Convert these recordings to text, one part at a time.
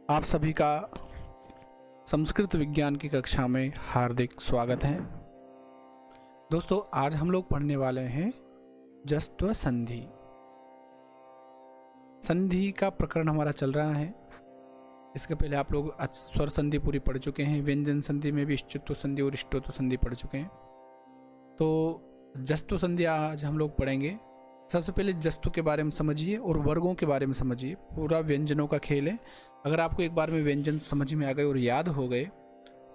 आप सभी का संस्कृत विज्ञान की कक्षा में हार्दिक स्वागत है। दोस्तों, आज हम लोग पढ़ने वाले हैं जस्त्व संधि। संधि का प्रकरण हमारा चल रहा है। इसके पहले आप लोग स्वर संधि पूरी पढ़ चुके हैं। व्यंजन संधि में भी इष्टत्व संधि और इष्टोत्व संधि पढ़ चुके हैं। तो जस्त्व संधि आज हम लोग पढ़ेंगे। सबसे पहले जस्तु के बारे में समझिए और वर्गों के बारे में समझिए। पूरा व्यंजनों का खेल है। अगर आपको एक बार में व्यंजन समझ में आ गए और याद हो गए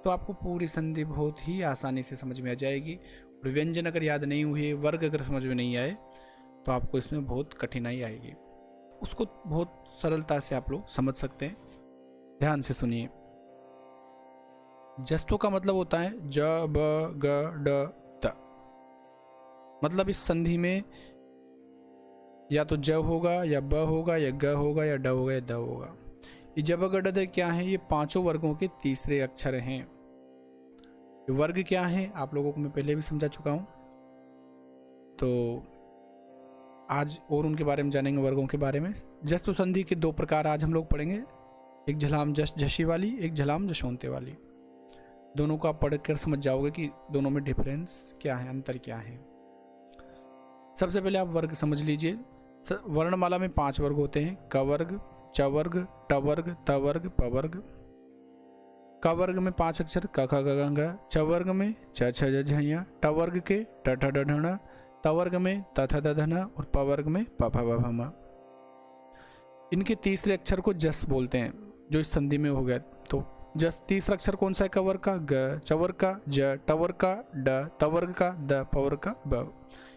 तो आपको पूरी संधि बहुत ही आसानी से समझ में आ जाएगी। और व्यंजन अगर याद नहीं हुए, वर्ग अगर समझ में नहीं आए तो आपको इसमें बहुत कठिनाई आएगी। उसको बहुत सरलता से आप लोग समझ सकते हैं। ध्यान से सुनिए। जस्तु का मतलब होता है ज ब ग ड त। मतलब इस संधि में या तो ज होगा या ब होगा या ग होगा या ड होगा या द होगा। ये ज ब ग ड द क्या है? ये पांचों वर्गों के तीसरे अक्षर हैं। ये वर्ग क्या है आप लोगों को मैं पहले भी समझा चुका हूं। तो आज और उनके बारे में जानेंगे, वर्गों के बारे में। जस्तु संधि के दो प्रकार आज हम लोग पढ़ेंगे। एक झलाम जश झशी वाली, एक झलाम जशोंते वाली। दोनों को आप पढ़कर समझ जाओगे कि दोनों में डिफरेंस क्या है, अंतर क्या है। सबसे पहले आप वर्ग समझ लीजिए। वर्णमाला में 5 वर्ग होते हैं। क वर्ग, च वर्ग, ट वर्ग, त वर्ग, प वर्ग। क वर्ग में 5 अक्षर क ख ग घ घ। च वर्ग में छ छ ज झ ञ। ट वर्ग के ट ठ ड ढ ण। त वर्ग में त थ द ध न। और प वर्ग में प फ ब भ म। इनके तीसरे अक्षर को जस बोलते हैं, जो इस संधि में हो गया। तो जस तीसरा अक्षर कौन सा है? क वर्ग का ग, च वर्ग का ज, ट वर्ग का ड, त वर्ग का द, प वर्ग का ब।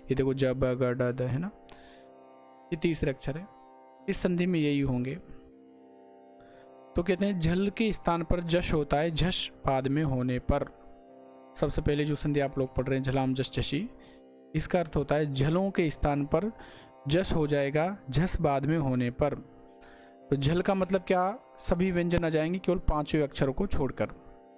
ये देखो ज ब ग ड द है ना, ये तीसरे अक्षर है। इस संधि में यही होंगे। तो कहते हैं झल के स्थान पर जश होता है झश बाद में होने पर। सबसे पहले जो संधि आप लोग पढ़ रहे हैं झलाम जश झशी, इसका अर्थ होता है झलों के स्थान पर जश हो जाएगा झस बाद में होने पर। तो झल का मतलब क्या? सभी व्यंजन आ जाएंगे केवल 5वें अक्षरों को छोड़कर।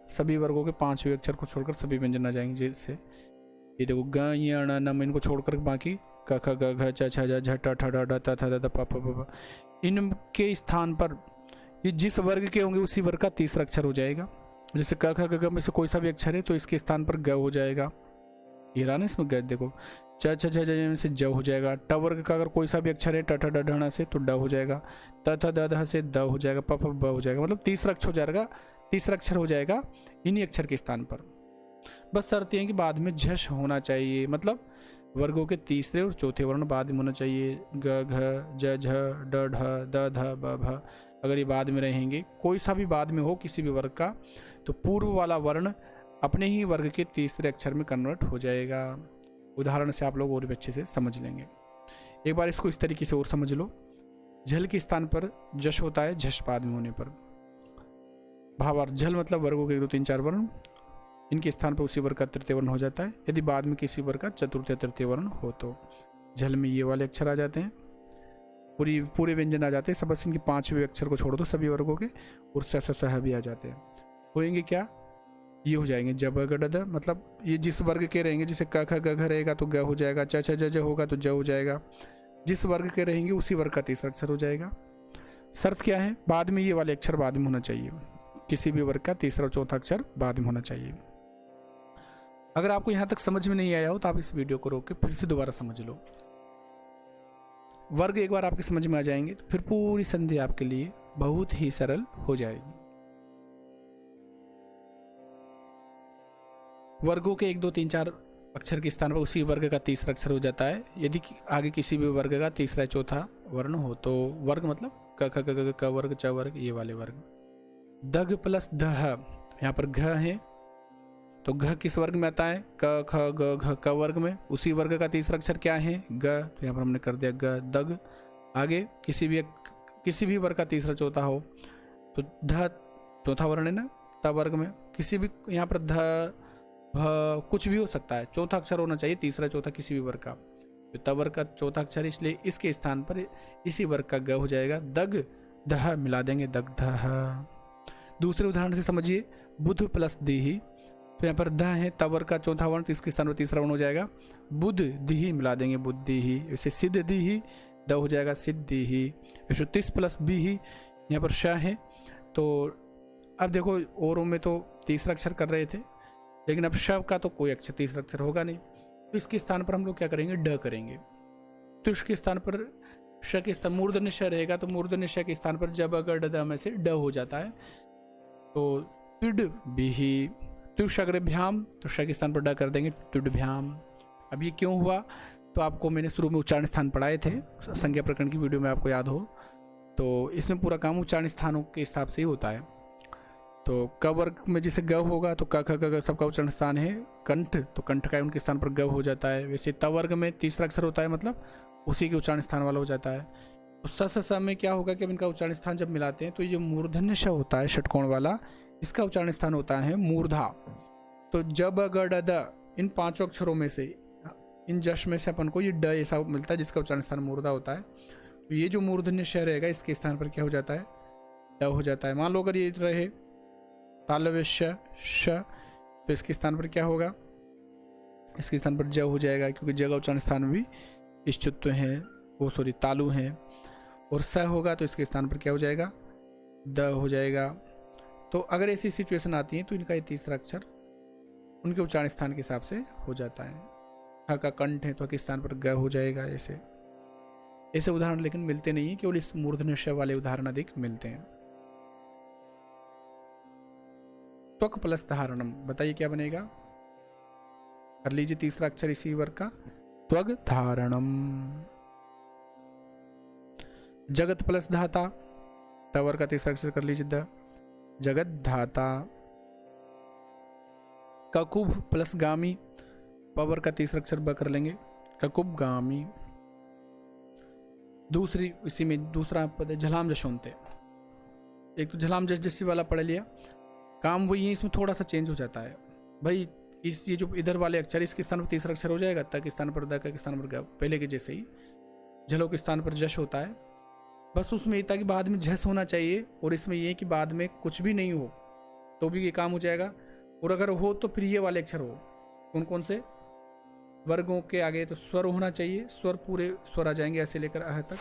सभी वर्गों के 5वें अक्षर को छोड़कर सभी व्यंजन आ जाएंगे। जैसे ये देखो ग य ण न, इनको छोड़कर बाकी क ख ग घ च छ ज झ ट ठ ड ढ त थ द प प प। इनके स्थान पर ये जिस वर्ग के होंगे उसी वर्ग का तीसरा अक्षर हो जाएगा। जैसे क ख ग घ में से कोई सा भी अक्षर है तो इसके स्थान पर ग हो जाएगा। ये रहा ना इसमें ग। देखो च छ ज में से ज हो जाएगा। ट वर्ग का अगर कोई सा भी अक्षर है ट ठ ड ढ ण से तो ड हो जाएगा। त थ द ध से द हो जाएगा। प फ ब हो जाएगा। मतलब तीसरा अक्षर हो जाएगा इन्हीं अक्षर के स्थान पर। बस शर्त ये है कि बाद में झश होना चाहिए। मतलब वर्गों के तीसरे और चौथे वर्ण बाद में होना चाहिए। ग घ ज झ ड ढ द ध ब भ अगर ये बाद में रहेंगे, कोई सा भी बाद में हो किसी भी वर्ग का, तो पूर्व वाला वर्ण अपने ही वर्ग के तीसरे अक्षर में कन्वर्ट हो जाएगा। उदाहरण से आप लोग और भी अच्छे से समझ लेंगे। एक बार इसको इस तरीके से और समझ लो। झल के स्थान पर जश होता है झश बाद में होने पर। भावार्थ झल मतलब वर्गों के 1 2 3 4 वर्ण, इनके स्थान पर उसी वर्ग का तृतीय वर्ण हो जाता है। यदि बाद में किसी वर्ग का चतुर्थ या तृतीय वर्ण हो तो झल में ये वाले अक्षर आ जाते हैं, पूरे व्यंजन आ जाते हैं। सब इनके 5वें अक्षर को छोड़ दो सभी वर्गों के, और सह भी आ जाते हैं। होएंगे क्या? ये हो जाएंगे जब ग ड द। मतलब ये जिस वर्ग के रहेंगे, जैसे क ख ग घ रहेगा तो ग हो जाएगा। च छ ज झ होगा तो ज हो जाएगा। जिस वर्ग के रहेंगे उसी वर्ग का तीसरा अक्षर हो जाएगा। शर्त क्या है? बाद में ये वाले अक्षर बाद में होना चाहिए। किसी भी वर्ग का तीसरा और चौथा अक्षर बाद में होना चाहिए। अगर आपको यहाँ तक समझ में नहीं आया हो तो आप इस वीडियो को रोक के फिर से दोबारा समझ लो। वर्ग एक बार आपके समझ में आ जाएंगे तो फिर पूरी संधि आपके लिए बहुत ही सरल हो जाएगी। वर्गों के 1 2 3 4 अक्षर के स्थान पर उसी वर्ग का तीसरा अक्षर हो जाता है। यदि आगे किसी भी वर्ग का तीसरा चौथा वर्ण हो तो वर्ग मतलब क ख ग घ क वर्ग च वर्ग, ये वाले वर्ग। दग प्लस दह, यहाँ पर घ है तो घ किस वर्ग में आता है? क ख ग घ क वर्ग में। उसी वर्ग का तीसरा अक्षर क्या है? ग। तो यहाँ पर हमने कर दिया ग दग। आगे किसी भी वर्ग का तीसरा चौथा हो तो ध चौथा वर्ण है ना, त वर्ग में। किसी भी यहाँ पर ध भ कुछ भी हो सकता है, चौथा अक्षर होना चाहिए तीसरा चौथा किसी भी वर्ग का। तो त वर्ग का चौथा अक्षर, इसलिए इसके स्थान पर इसी वर्ग का ग हो जाएगा। दग दह मिला देंगे दग दह। दूसरे उदाहरण से समझिए। बुध प्लस दीही, तो यहाँ पर ध है त वर्ग का चौथा वर्ण, तो इसके स्थान पर तीसरा वर्ण हो जाएगा बुध दीही मिला देंगे बुद्धि ही। वैसे सिद्ध दीही द हो जाएगा सिद्धि ही। 130 प्लस बी ही, यहाँ पर श है तो अब देखो औरों में तो तीसरा अक्षर कर रहे थे, लेकिन अब श का तो कोई अक्षर तीसरा अक्षर होगा नहीं, तो इसके स्थान पर हम लोग क्या करेंगे, ड करेंगे। तो इसके स्थान पर श के स्थान मूर्धन्य श रहेगा, तो मूर्धन्य श के स्थान पर जब अगर ड में से ड हो जाता है, तो तुड बिही तुषग्रभ्याम, तो श के स्थान पर ड कर देंगे तुडभ्याम। अब ये क्यों हुआ, तो आपको मैंने शुरू में उच्चारण स्थान पढ़ाए थे, संज्ञा प्रकरण की वीडियो में आपको याद हो, तो इसमें पूरा काम उच्चारण स्थानों के हिसाब से ही होता है। तो क वर्ग में जैसे ग होगा तो क ख ग सबका उच्चारण स्थान है कंठ, तो कंठ का उनके स्थान पर ग हो जाता है। वैसे त वर्ग में तीसरा अक्षर होता है, मतलब उसी के उच्चारण स्थान वाला हो जाता है। तो स में क्या होगा कि अब इनका उच्चारण स्थान जब मिलाते हैं तो ये जो मूर्धन्य श होता है षटकोण वाला, इसका उच्चारण स्थान होता है मूर्धा। तो जब ग ड द इन पांचों अक्षरों में से, इन जश में से अपन को ये ड ऐसा मिलता है जिसका उच्चारण स्थान मूर्धा होता है। तो ये जो मूर्धन्य श रहेगा इसके स्थान पर क्या हो जाता है, ड हो जाता है। मान लो अगर ये रहे तालव्य श, तो इसके स्थान पर क्या होगा, इसके स्थान पर ज हो जाएगा, क्योंकि ज का उच्चारण स्थान भी इष्टुत्व है, वो सॉरी तालु है। और स होगा तो इसके स्थान पर क्या हो जाएगा, द हो जाएगा। तो अगर ऐसी सिचुएशन आती है तो इनका ये तीसरा अक्षर उनके उच्चारण स्थान के हिसाब से हो जाता है। ह का कंठ है तो के स्थान पर ग हो जाएगा। ऐसे उदाहरण लेकिन मिलते नहीं है, केवल इस मूर्धन्य श वाले उदाहरण अधिक मिलते हैं। त्वक प्लस धारणम, बताइए क्या बनेगा, कर लीजिए तीसरा अक्षर इसी वर्ग का, त्वग धारणम। जगत प्लस धाता, तवर का तीसरा अक्षर कर लीजिए द, जगत धाता। ककुभ प्लस गामी, पवर का तीसरा अक्षर ब कर लेंगे, ककुब गामी। दूसरी इसी में दूसरा पद है झलाम जशोंते। एक तो झलाम जस जसी वाला पढ़ लिया, काम वही है, इसमें थोड़ा सा चेंज हो जाता है भाई। इस ये जो इधर वाले अक्षर, इसके स्थान पर तीसरा अक्षर हो जाएगा, त के स्थान पर द, के स्थान पर ग, पहले के जैसे ही। झलो के स्थान पर जश होता है, बस उसमें इतना कि बाद में झस होना चाहिए, और इसमें ये कि बाद में कुछ भी नहीं हो तो भी ये काम हो जाएगा। और अगर हो तो फिर ये वाले अक्षर हो, कौन कौन से, वर्गों के आगे तो स्वर होना चाहिए, स्वर पूरे स्वर आ जाएंगे ऐसे लेकर अह तक,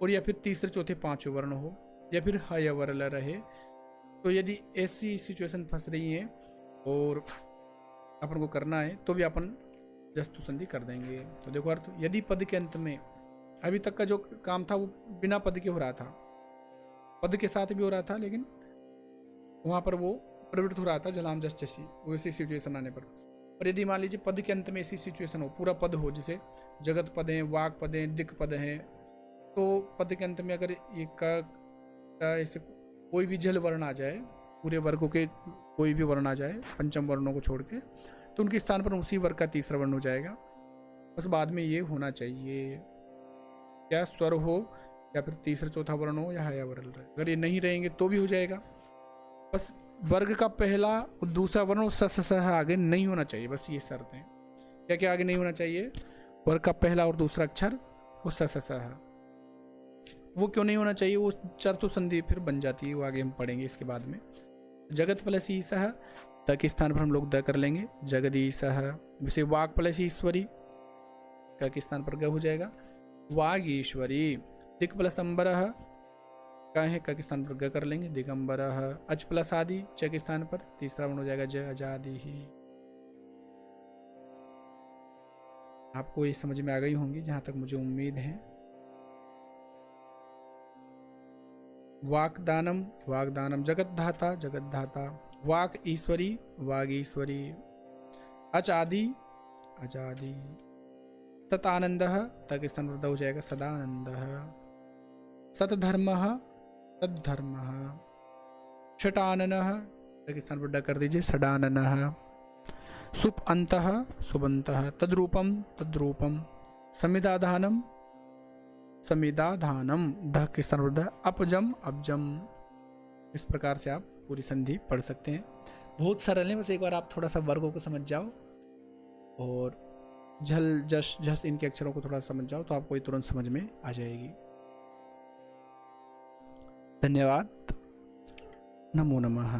और या फिर तीसरे चौथे पांचवें वर्ण हो, या फिर ह या वर्ण रहे। तो यदि ऐसी सिचुएशन फंस रही है और अपन को करना है तो भी अपन जस्तु संधि कर देंगे। तो देखो अर्थ, यदि पद के अंत में, अभी तक का जो काम था वो बिना पद के हो रहा था, पद के साथ भी हो रहा था, लेकिन वहां पर वो प्रवृत्त हो रहा था जलाम जस जसी, वैसी सिचुएशन आने पर। और यदि मान लीजिए पद के अंत में ऐसी सिचुएशन हो, पूरा पद हो, जैसे जगत पद है, वाक पद है, दिक् पद है, तो पद के अंत में अगर ये का ऐसे कोई भी जल वर्ण आ जाए, पूरे वर्गों के कोई भी वर्ण आ जाए पंचम वर्णों को छोड़ के, तो उनके स्थान पर उसी वर्ग का तीसरा वर्ण हो जाएगा। बस बाद में ये होना चाहिए, क्या स्वर हो या फिर तीसरा चौथा वर्ण हो या हया वर्ण रहे। अगर ये नहीं रहेंगे तो भी हो जाएगा। बस वर्ग का पहला और दूसरा वर्ण स आगे नहीं होना चाहिए, बस ये शर्त है। क्या क्या आगे नहीं होना चाहिए, वर्ग का पहला और दूसरा अक्षर वो स वो क्यों नहीं होना चाहिए, वो चर्तु संधि फिर बन जाती है, वो आगे हम पढ़ेंगे इसके बाद में। जगत प्लस ईसह, त के स्थान पर हम लोग द कर लेंगे, जगदीसह। जैसे वाक प्लस ईश्वरी, क के स्थान पर ग हो जाएगा, वागीश्वरी। दिक् प्लस अम्बरः, का है, क के स्थान पर ग कर लेंगे, दिगंबरः। अच प्लस आदि, च के स्थान पर तीसरा वर्ण हो जाएगा ज, अजादि ही। आपको ये समझ में आ गई होंगी जहां तक मुझे उम्मीद है। वाक्दानम, वाग्दानम। जगत धाता, जगत धाता। वाक ईश्वरी, वाग ईश्वरी। अच आदि, अजादि। सत आनंदः, त के स्थान पर द हो जाएगा, सदानंदः। सत धर्मः, तद्धर्मः। षटाननः, त के स्थान पर ड कर दीजिए, षडाननः। सुप अंतः, सुबंतः। तद्रूपम, तद्रूपम। समिदाधानम, समिदाधानम। ध के स्थान पर द, अपजम, अबजम। इस प्रकार से आप पूरी संधि पढ़ सकते हैं। बहुत सरल है, बस एक बार आप थोड़ा सा वर्गों को समझ जाओ और झल जश झस इनके अक्षरों को थोड़ा समझ जाओ तो आपको ये तुरंत समझ में आ जाएगी। धन्यवाद। नमो नमः।